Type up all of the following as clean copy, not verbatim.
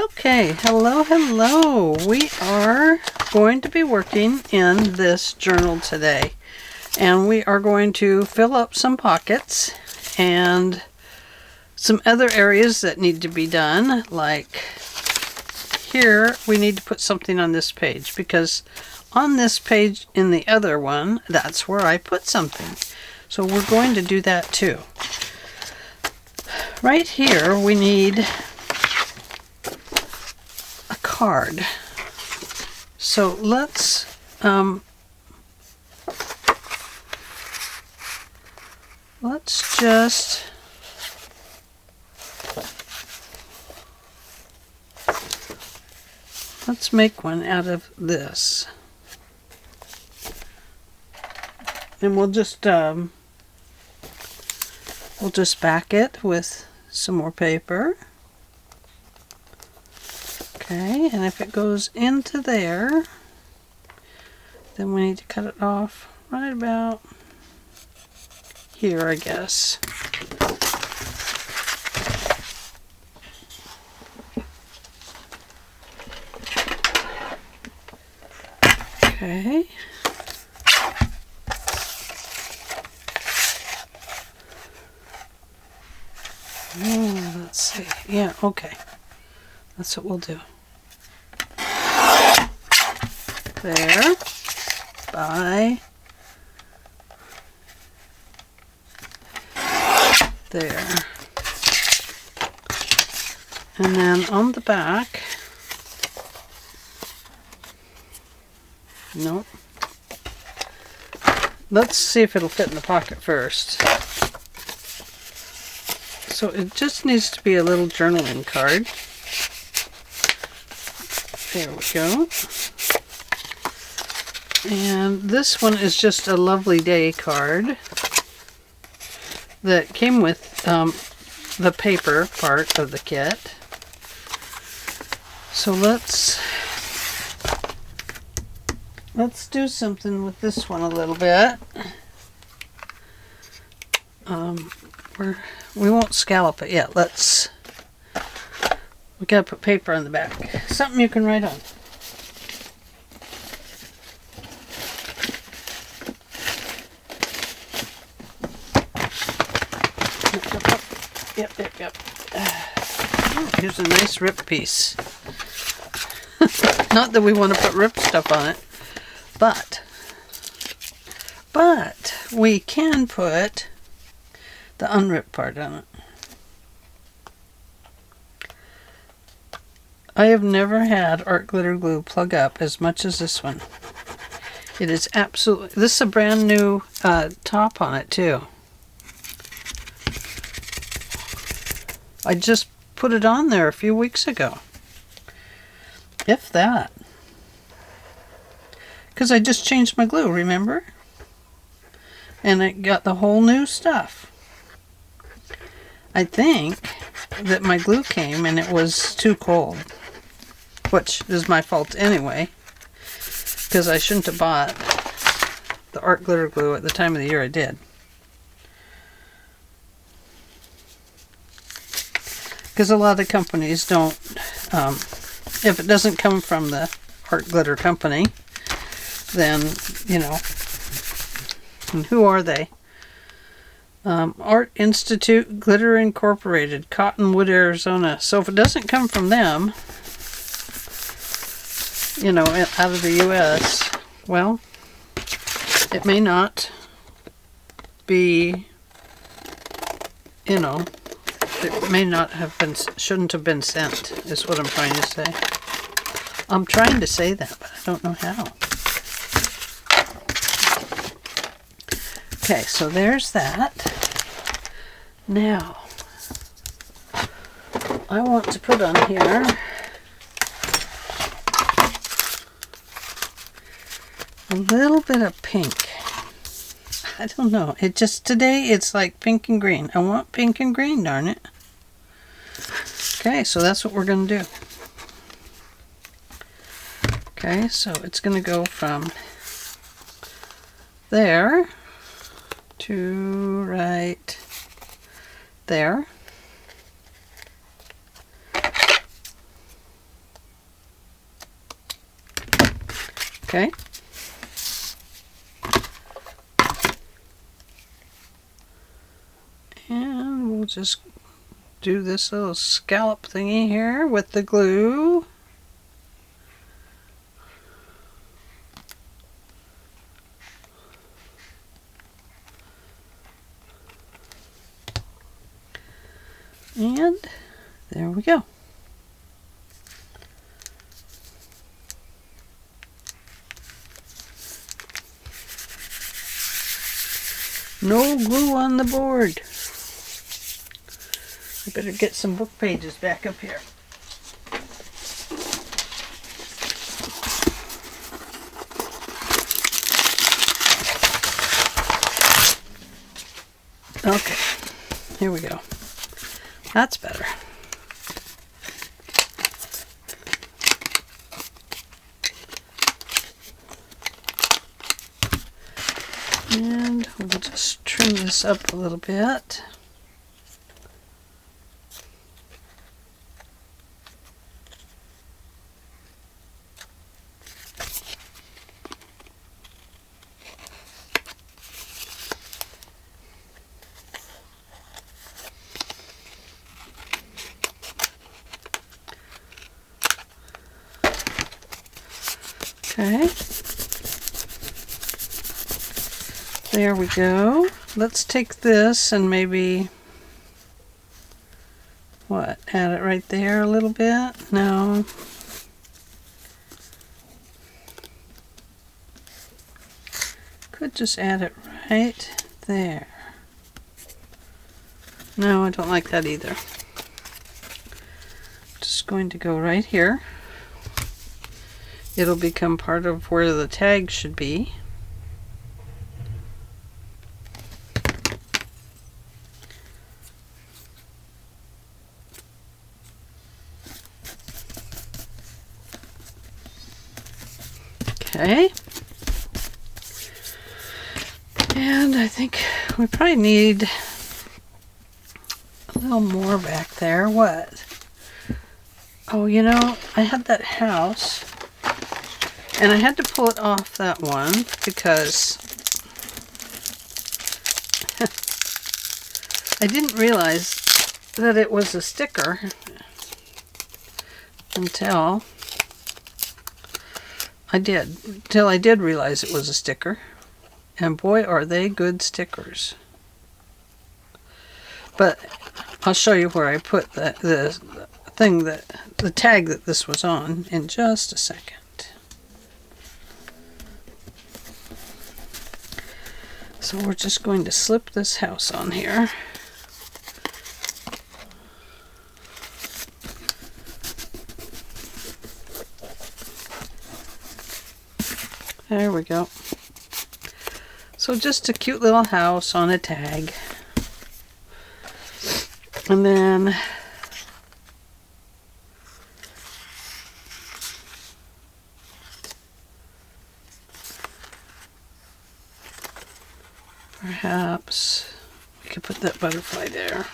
Okay, hello. We are going to be working in this journal today. And we are going to fill up some pockets and some other areas that need to be done. Like here, we need to put something on this page because on this page in the other one, that's where I put something. So we're going to do that too. Right here, we need a card. So let's just make one out of this. And we'll just back it with some more paper. Okay, and if it goes into there, then we need to cut it off right about here, I guess. Okay. Oh, let's see. Yeah, okay. That's what we'll do. There. By. There. And then on the back. Nope. Let's see if it'll fit in the pocket first. So it just needs to be a little journaling card. There we go. And this one is just a lovely day card that came with the paper part of the kit. So let's do something with this one a little bit. We won't scallop it yet. We gotta put paper on the back. Something you can write on. Yep. Oh, here's a nice rip piece. Not that we want to put ripped stuff on it, but we can put the unripped part on it. I have never had art glitter glue plug up as much as this one. It is absolutely... This is a brand new top on it too. I just put it on there a few weeks ago. If that. Because I just changed my glue, remember? And it got the whole new stuff. I think that my glue came and it was too cold. Which is my fault anyway. Because I shouldn't have bought the art glitter glue at the time of the year I did. Because a lot of companies don't, if it doesn't come from the art glitter company, then, you know, and who are they? Art Institute Glitter Incorporated, Cottonwood, Arizona. So if it doesn't come from them, you know, out of the U.S., well, it may not be, you know, it may not have been, shouldn't have been sent, is what I'm trying to say. I'm trying to say that, but I don't know how. Okay, so there's that. Now, I want to put on here a little bit of pink. I don't know. It just, today it's like pink and green. I want pink and green, darn it. Okay, so that's what we're going to do. Okay, so it's going to go from there to right there. Okay. And we'll just do this little scallop thingy here with the glue. And there we go. No glue on the board. I better get some book pages back up here. Okay, here we go. That's better. And we'll just trim this up a little bit. Okay. There we go. Let's take this and maybe, what, add it right there a little bit? No. Could just add it right there. No, I don't like that either. Just going to go right here. It'll become part of where the tag should be. Okay. And I think we probably need a little more back there. What? Oh, you know, I had that house and I had to pull it off that one because I didn't realize that it was a sticker until I did realize it was a sticker. And boy, are they good stickers. But I'll show you where I put the tag that this was on in just a second. So we're just going to slip this house on here. There we go. So just a cute little house on a tag. And then perhaps we could put that butterfly there.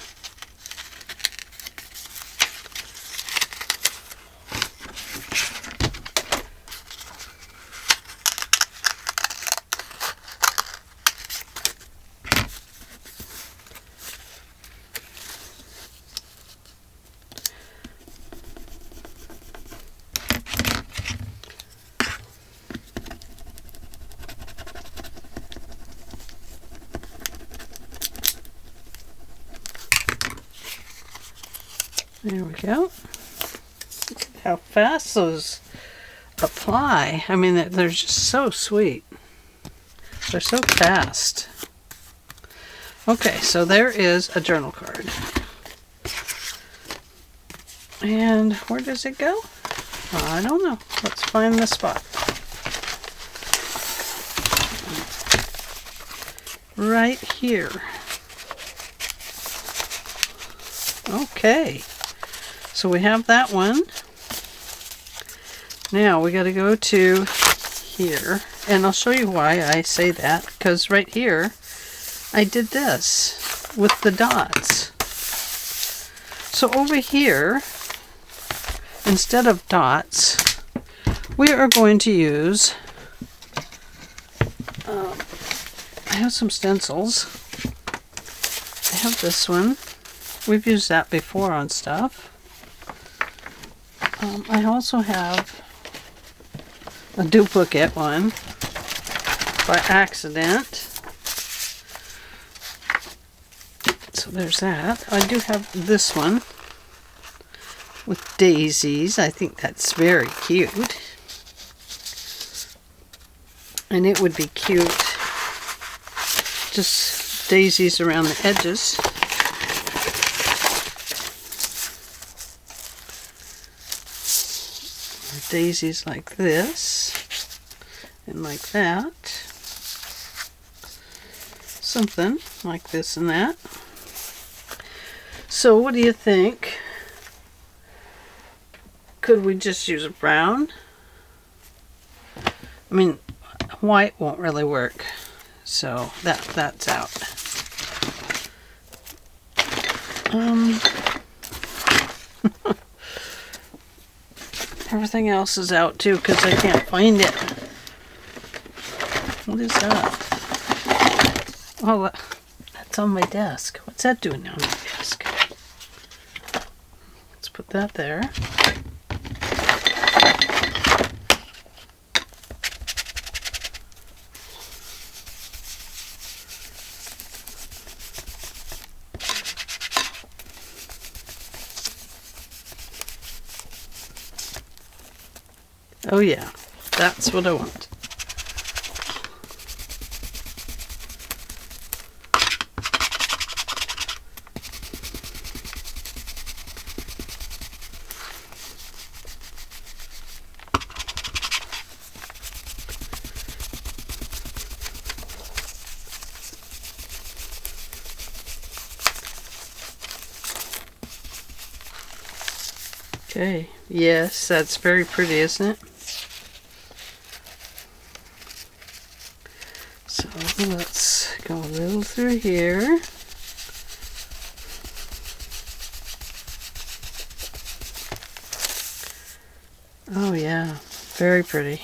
There we go. Look at how fast those apply. I mean, they're just so sweet. They're so fast. Okay, so there is a journal card. And where does it go? I don't know. Let's find the spot. Right here. Okay. So we have that one. Now we got to go to here, and I'll show you why I say that, because right here I did this with the dots. So over here, instead of dots, we are going to use I have some stencils. I have this one. We've used that before on stuff. I also have a duplicate one by accident. So there's that. I do have this one with daisies. I think that's very cute. And it would be cute, just daisies around the edges. Daisies like this and like that. Something like this and that. So what do you think? Could we just use a brown? I mean, white won't really work, so that's out. Everything else is out too because I can't find it. What is that? Oh, that's on my desk. What's that doing on my desk? Let's put that there. Oh yeah, that's what I want. Okay, yes, that's very pretty, isn't it? So let's go a little through here. Oh yeah, very pretty.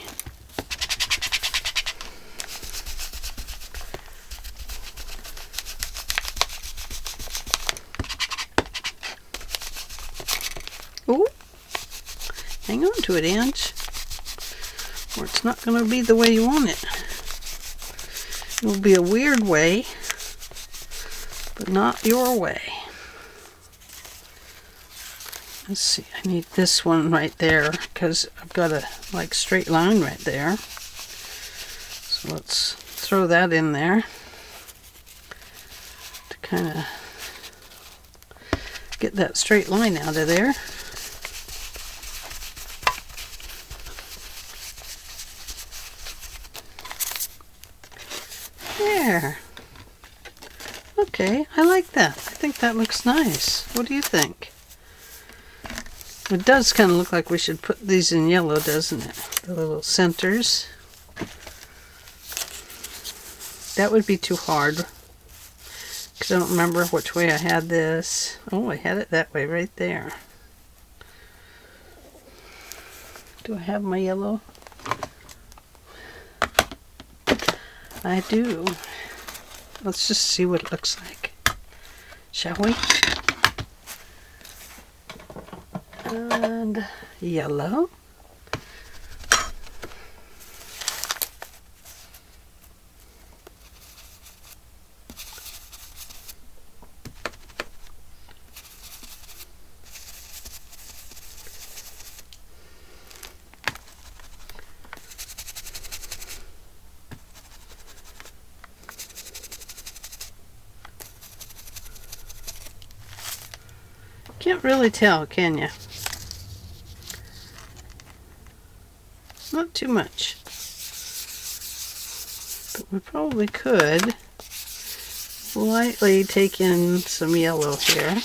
Ooh, hang on to it, Ange, or it's not going to be the way you want it. It will be a weird way, but not your way. Let's see, I need this one right there because I've got a straight line right there. So let's throw that in there to kind of get that straight line out of there. There. Okay, I like that. I think that looks nice. What do you think? It does kind of look like we should put these in yellow, doesn't it? The little centers. That would be too hard because I don't remember which way I had this. Oh, I had it that way right there. Do I have my yellow? I do. Let's just see what it looks like, shall we? And yellow. Can't really tell, can you? Not too much. But we probably could lightly take in some yellow here.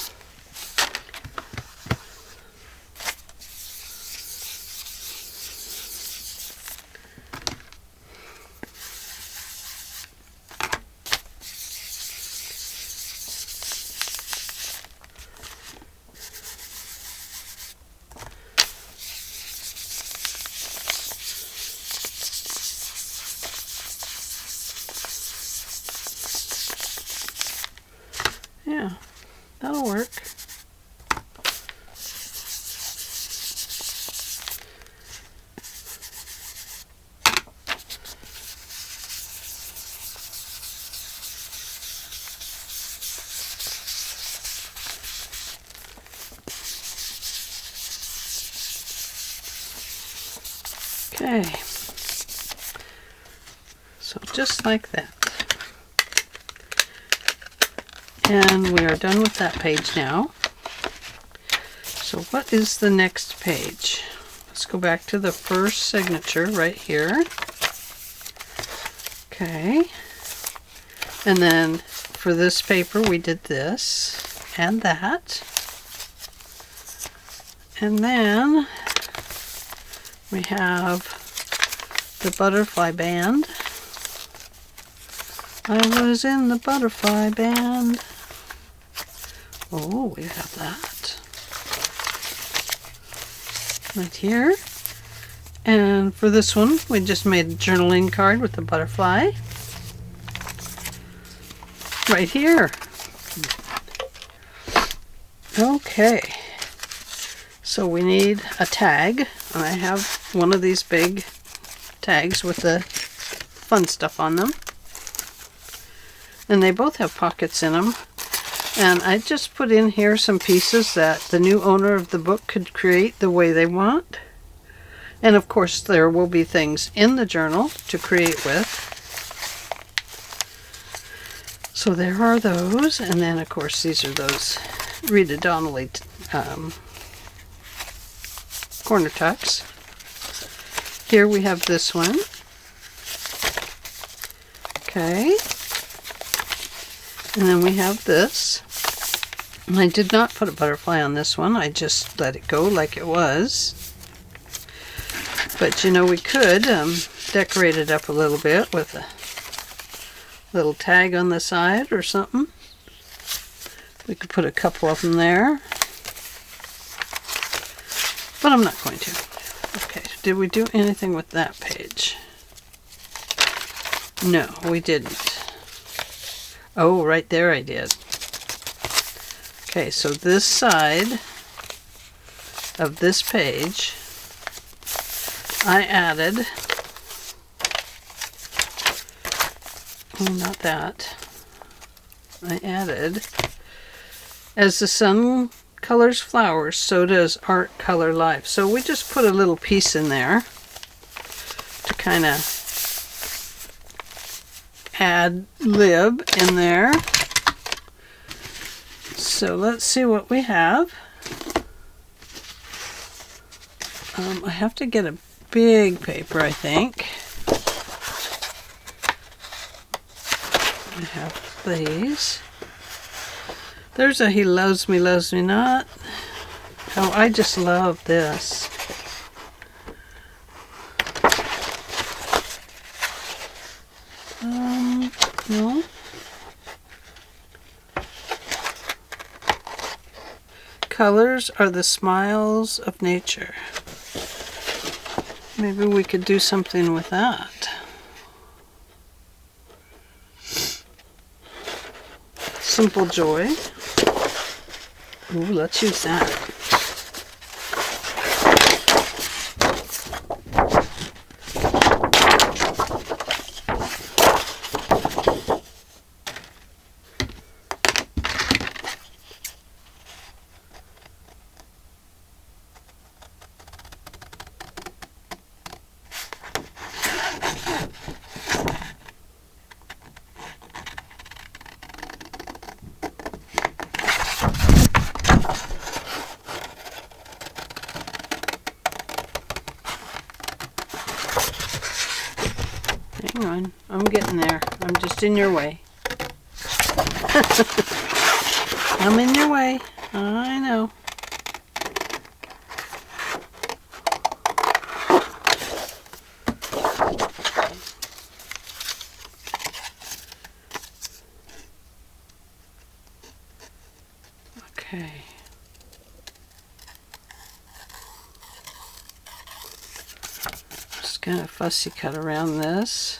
Okay. So just like that. And we are done with that page now. So what is the next page? Let's go back to the first signature right here. Okay. And then for this paper we did this and that. And then we have the butterfly band. I was in the butterfly band. Oh, we have that right here. And for this one, we just made a journaling card with the butterfly right here. Okay, so we need a tag, and I have one of these big tags with the fun stuff on them. And they both have pockets in them. And I just put in here some pieces that the new owner of the book could create the way they want. And of course there will be things in the journal to create with. So there are those. And then of course these are those Rita Donnelly corner tucks. Here we have this one. Okay. And then we have this. And I did not put a butterfly on this one. I just let it go like it was. But you know, we could decorate it up a little bit with a little tag on the side or something. We could put a couple of them there. But I'm not going to. Okay, did we do anything with that page? No, we didn't. Oh, right there I did. Okay, so this side of this page, I added, oh, not that, I added, as the sun colors flowers, so does art color life. So we just put a little piece in there to kind of add lib in there. So let's see what we have. I have to get a big paper, I think. I have these. There's a He Loves Me Not. Oh, I just love this. No. Colors are the smiles of nature. Maybe we could do something with that. Simple joy. Ooh, let's use that. Hang on, I'm getting there. I'm just in your way. I'm in your way. I know. Okay. Just kind of fussy cut around this.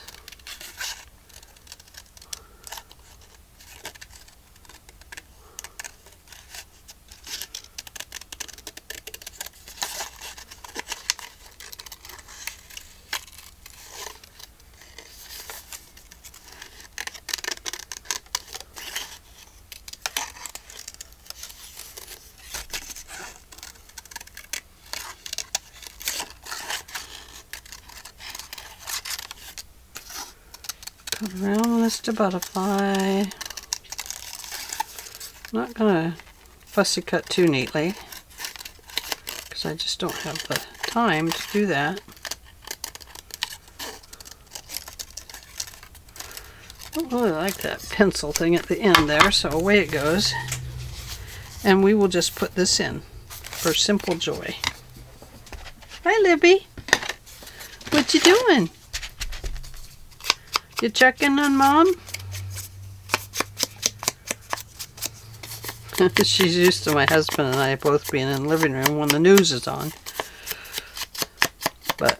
Cut around this to butterfly. Not gonna fussy cut too neatly because I just don't have the time to do that. I don't really like that pencil thing at the end there, so away it goes. And we will just put this in for simple joy. Hi, Libby. What you doing? You checking on Mom? She's used to my husband and I both being in the living room when the news is on. But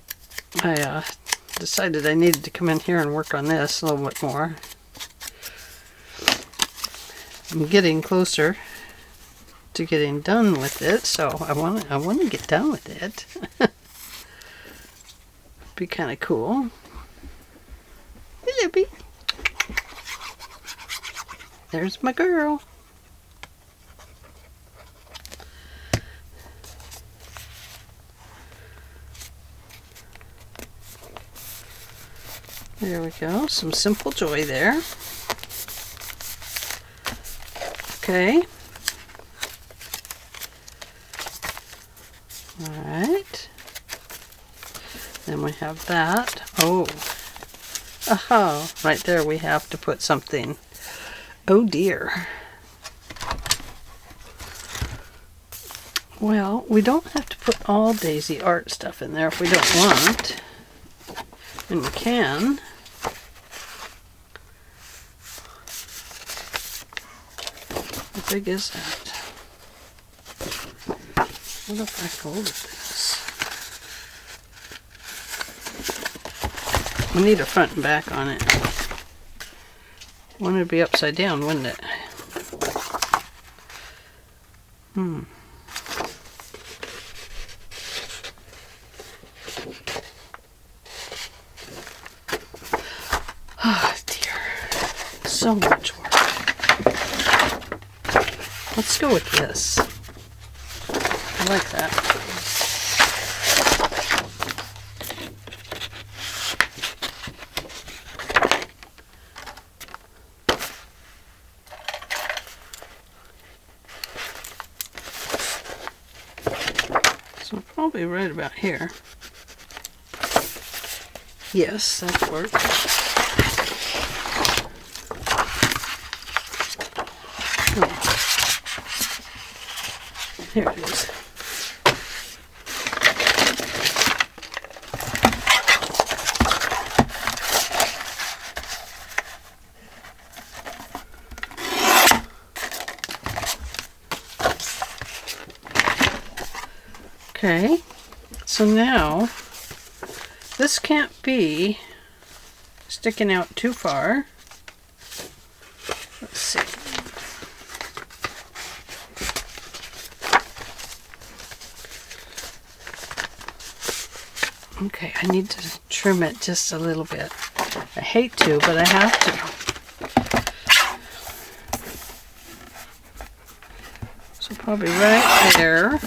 I decided I needed to come in here and work on this a little bit more. I'm getting closer to getting done with it, so I want to get done with it. Be kind of cool. Hey, Libby. There's my girl. There we go. Some simple joy there. Okay. All right. Then we have that. Oh. Aha. Right there we have to put something. Oh dear. Well, we don't have to put all Daisy art stuff in there if we don't want. And we can. How big is that? What if I folded this? We need a front and back on it. One would be upside down, wouldn't it? Oh dear. So much work. Let's go with this. I like that. So probably right about here. Yes, that works. Here it is. Okay, so now this can't be sticking out too far. Let's see. Okay, I need to trim it just a little bit. I hate to, but I have to. So probably right there.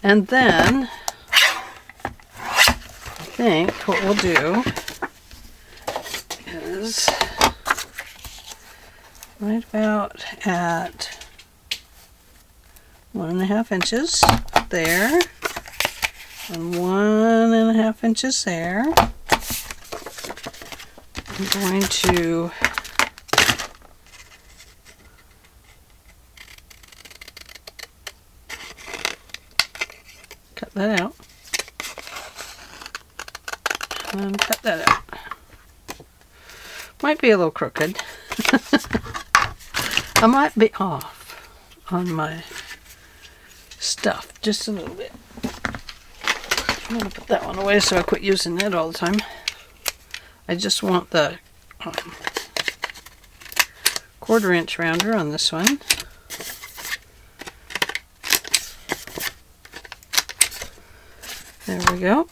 And then, I think what we'll do is right about at 1.5 inches there. And 1.5 inches there. I'm going to cut that out. And cut that out. Might be a little crooked. I might be off on my stuff just a little bit. I'm going to put that one away so I quit using it all the time. I just want the 1/4 inch rounder on this one. There we go.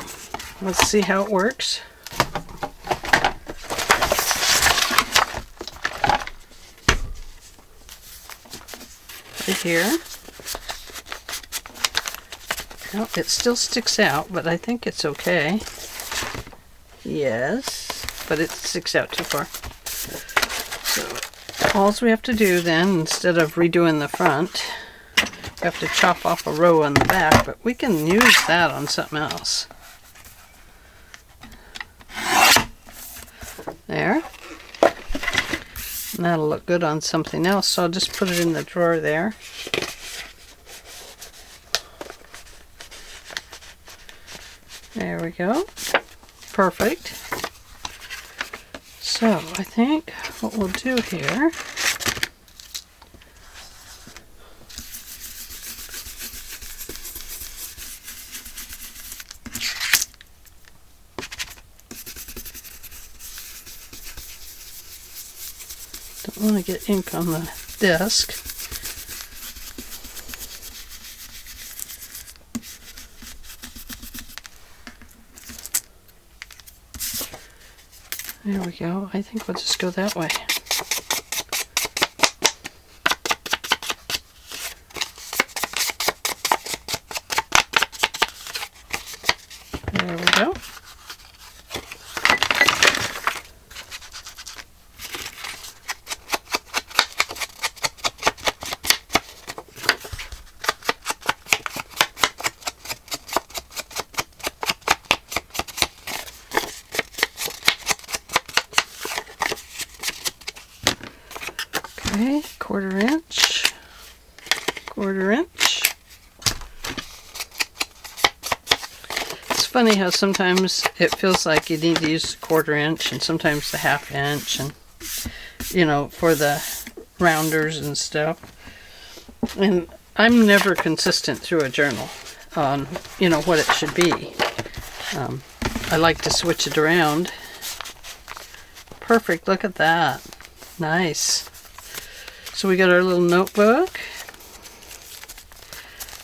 Let's see how it works. Right here. Well, it still sticks out, but I think it's okay. Yes. but it sticks out too far. So all we have to do then, instead of redoing the front, we have to chop off a row on the back, but we can use that on something else. There. And that'll look good on something else, so I'll just put it in the drawer there. There we go. Perfect. So I think what we'll do here, don't want to get ink on the desk. There we go. I think we'll just go that way. There we go. Okay, quarter inch. It's funny how sometimes it feels like you need to use the 1/4 inch and sometimes the 1/2 inch, and you know, for the rounders and stuff. And I'm never consistent through a journal on, you know, what it should be. I like to switch it around. Perfect, look at that. Nice. So we got our little notebook.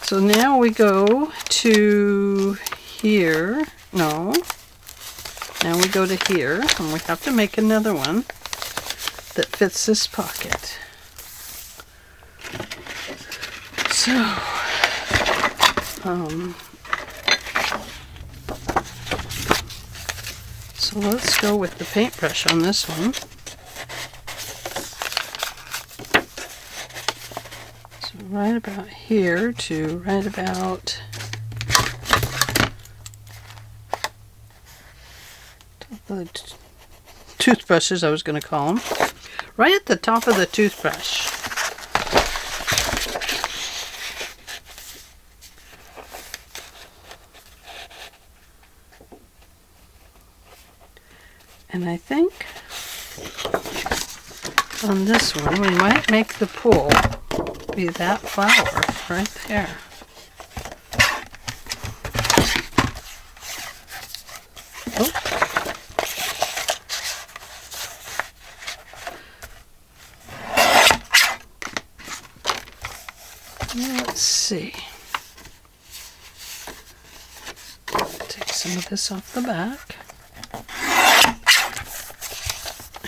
So now we go to here. No. Now we go to here, and we have to make another one that fits this pocket. So let's go with the paintbrush on this one. So right about here to right about the toothbrushes, I was going to call them. Right at the top of the toothbrush. And I think on this one we might make the pool be that flower right there. Oh. Let's see. Take some of this off the back.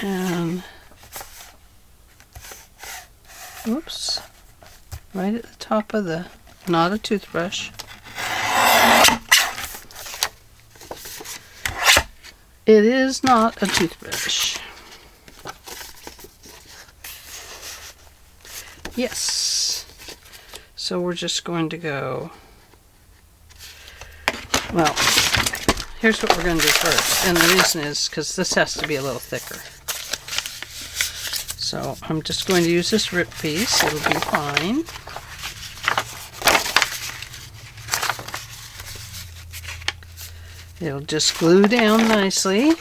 And, oops, right at the top of the, not a toothbrush. It is not a toothbrush. Yes. So we're just going to go, well, here's what we're going to do first. And the reason is because this has to be a little thicker. So I'm just going to use this rip piece. It'll be fine. It'll just glue down nicely.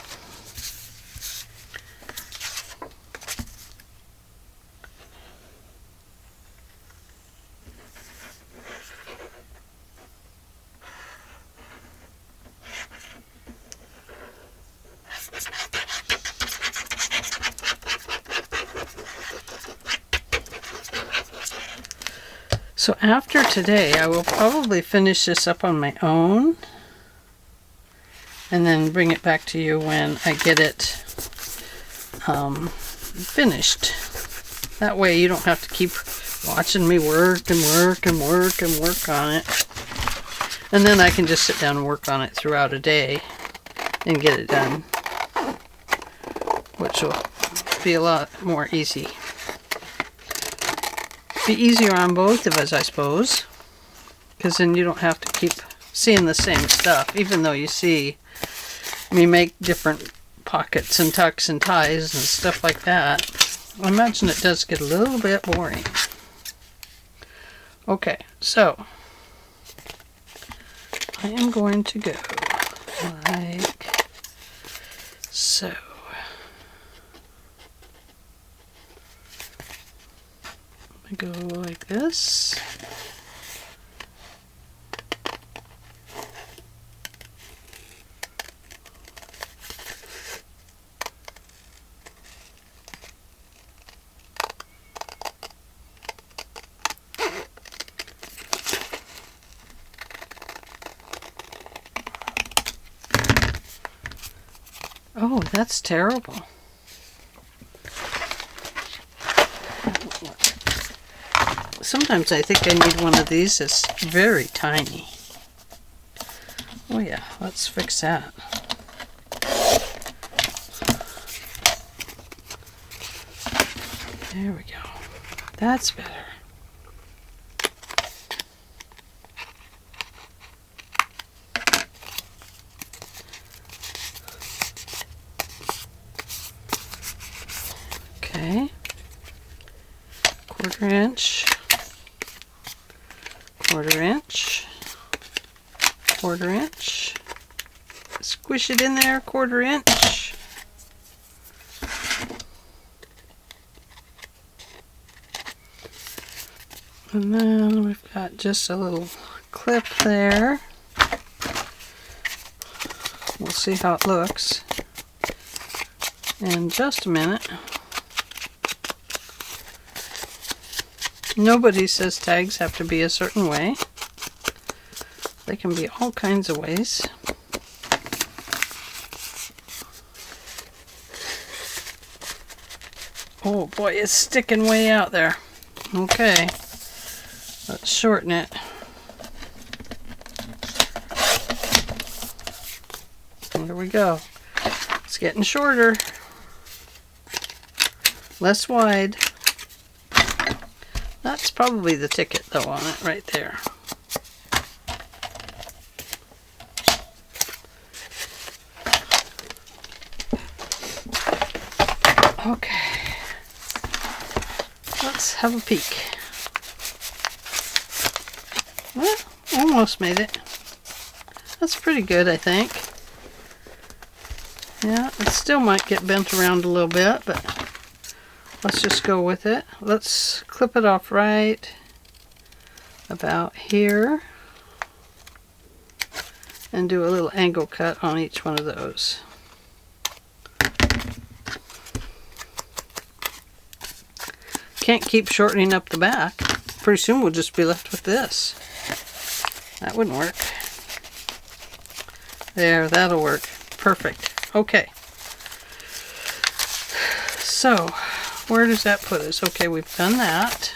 So after today, I will probably finish this up on my own and then bring it back to you when I get it finished. That way you don't have to keep watching me work and work and work and work on it. And then I can just sit down and work on it throughout a day and get it done. which will be a lot more easy. Be easier on both of us, I suppose, because then you don't have to keep seeing the same stuff, even though you see me make different pockets and tucks and ties and stuff like that. I imagine it does get a little bit boring. Okay, so I am going to go like so. I go like this. Oh, that's terrible. Sometimes I think I need one of these that's very tiny. Oh yeah, let's fix that. There we go. That's better. Okay. 1/4 inch. 1/4 inch. 1/4 inch. Squish it in there, 1/4 inch. And then we've got just a little clip there. We'll see how it looks in just a minute. Nobody says tags have to be a certain way. They can be all kinds of ways. Oh boy, it's sticking way out there. Okay, let's shorten it. There we go. It's getting shorter. Less wide. That's probably the ticket though on it right there. Okay. Let's have a peek. Well, almost made it. That's pretty good, I think. Yeah, it still might get bent around a little bit, but let's just go with it. Let's clip it off right about here and do a little angle cut on each one of those. Can't keep shortening up the back. Pretty soon we'll just be left with this. That wouldn't work. There, that'll work. Perfect. Okay. So, where does that put us? Okay, we've done that.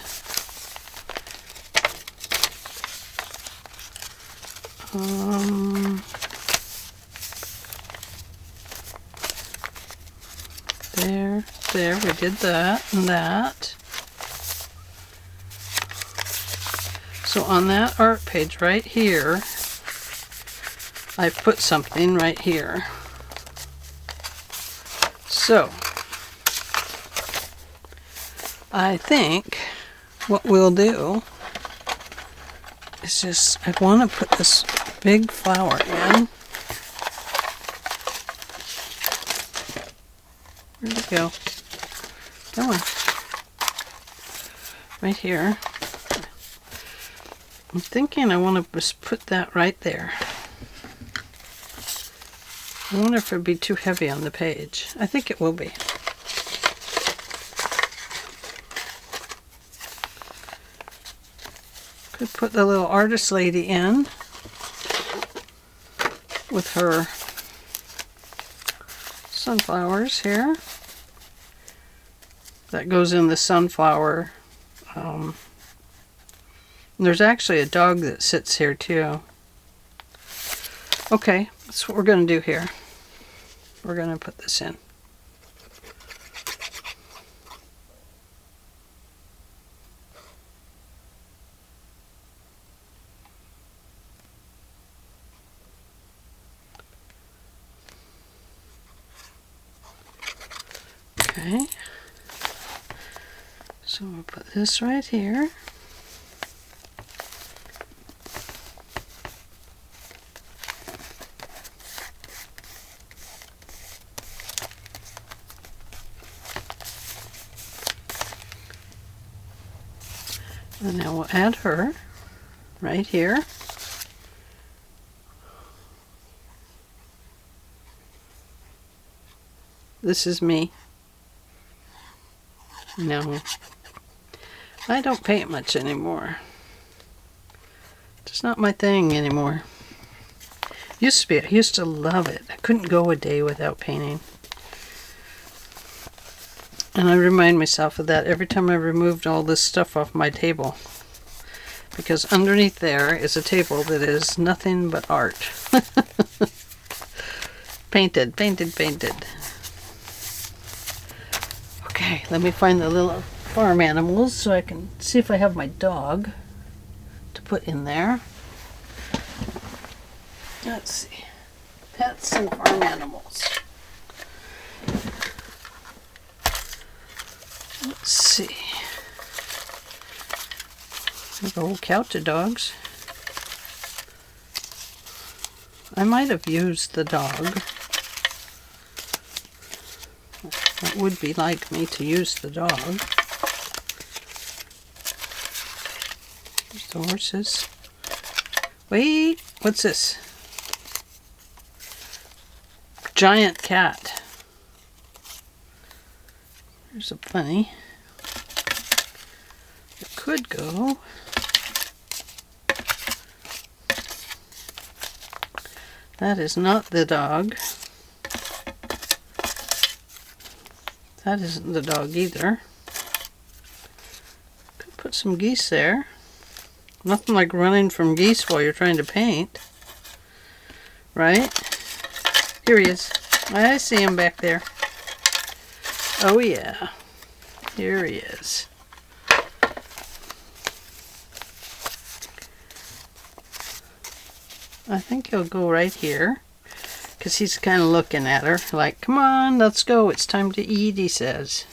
There, we did that and that. So on that art page right here, I put something right here. So, I think what we'll do is just, I want to put this big flower in. Where'd it go? Come on. Right here. I'm thinking I want to just put that right there. I wonder if it'd be too heavy on the page. I think it will be. Could put the little artist lady in with her sunflowers here. That goes in the sunflower. There's actually a dog that sits here too. Okay, that's what we're going to do here. We're going to put this in. Okay. So we'll put this right here. And now we'll add her right here. This is me. No, I don't paint much anymore. It's not my thing anymore. Used to be. I used to love it. I couldn't go a day without painting. And I remind myself of that every time I removed all this stuff off my table. Because underneath there is a table that is nothing but art. Painted, painted, painted. Okay, let me find the little farm animals so I can see if I have my dog to put in there. Let's see. Pets and farm animals. Let's see. There's a whole couch of dogs. I might have used the dog. That would be like me to use the dog. There's the horses. Wait, what's this? Giant cat. There's a bunny. It could go. That is not the dog. That isn't the dog either. Could put some geese there. Nothing like running from geese while you're trying to paint. Right? Here he is. I see him back there. Oh yeah. Here he is. I think he'll go right here. Because he's kind of looking at her like, come on, let's go. It's time to eat, he says.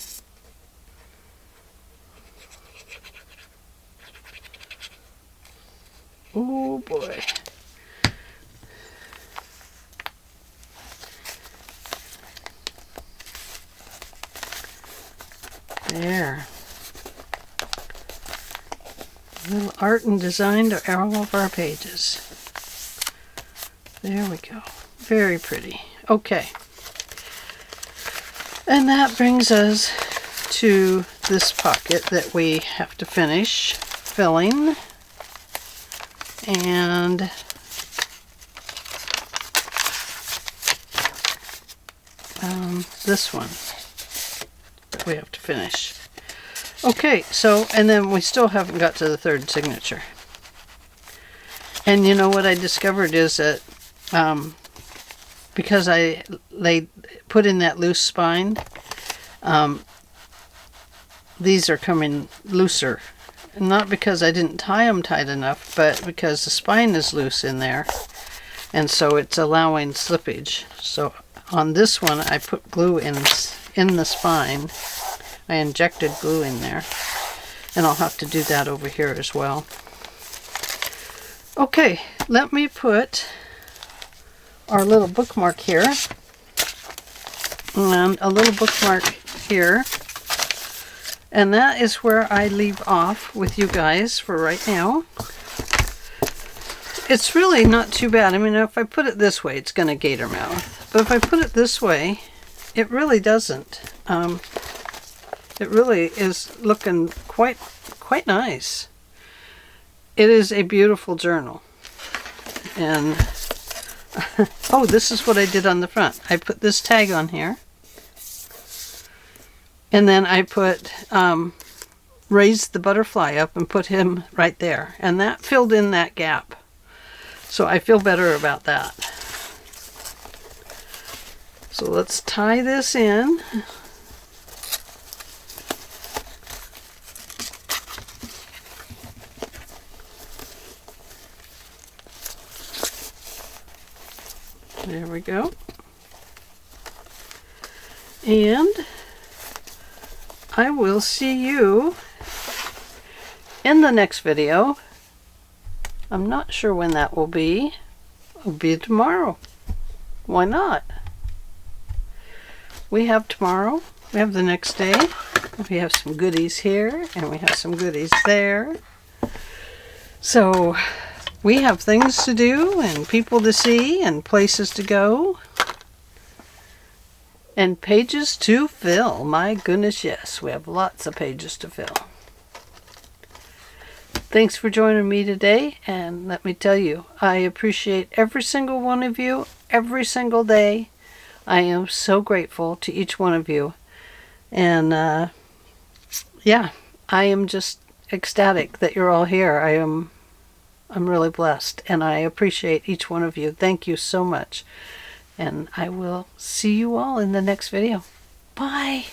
Oh boy. There. A little art and design to all of our pages. There we go. Very pretty. Okay. And that brings us to this pocket that we have to finish filling. And this one that we have to finish. Okay, so, and then we still haven't got to the third signature. And you know what I discovered is that because I put in that loose spine, these are coming looser. Not because I didn't tie them tight enough, but because the spine is loose in there, and so it's allowing slippage. So on this one, I put glue in the spine. I injected glue in there, and I'll have to do that over here as well. Okay, let me put our little bookmark here, and a little bookmark here, and that is where I leave off with you guys for right now. It's really not too bad. I mean, if I put it this way, it's going to gator mouth, but if I put it this way, it really doesn't. It really is looking quite nice. It is a beautiful journal. And oh, this is what I did on the front. I put this tag on here. And then I put, raised the butterfly up and put him right there. And that filled in that gap. So I feel better about that. So let's tie this in. There we go. And I will see you in the next video. I'm not sure when that will be. It'll be tomorrow. Why not? We have tomorrow. We have the next day. We have some goodies here and we have some goodies there. So we have things to do and people to see and places to go. And pages to fill. My goodness, yes. We have lots of pages to fill. Thanks for joining me today. And let me tell you, I appreciate every single one of you every single day. I am so grateful to each one of you. And yeah, I am just ecstatic that you're all here. I'm really blessed. And I appreciate each one of you. Thank you so much. And I will see you all in the next video. Bye.